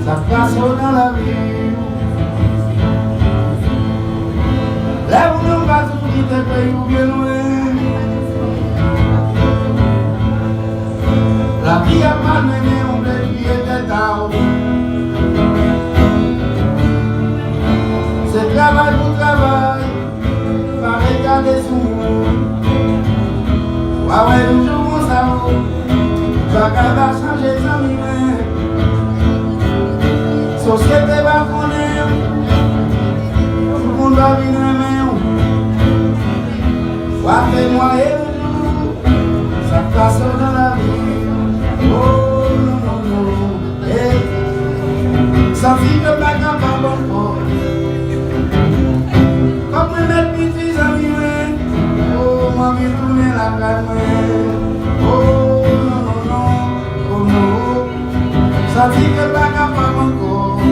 ça passe dans la vie. Là où nous pas tout quitter pays ou bien loin. La vie a mal mené, on veut crier des taos. C'est travail pour travail, pas regarder sous monde. Ah ouais, nous jouons ça, ça va changer sans lui. Société va connaître, tout le monde va venir aimer. Après moi et nous, ça passe dans la vie. Oh non, non, non, hey. Ça vit de la gamme à bon corps. Comme mes petits amis, oh, ma vie tourne la gamme. Oh non, non, non, oh non. Ça vit de la gamme à bon corps.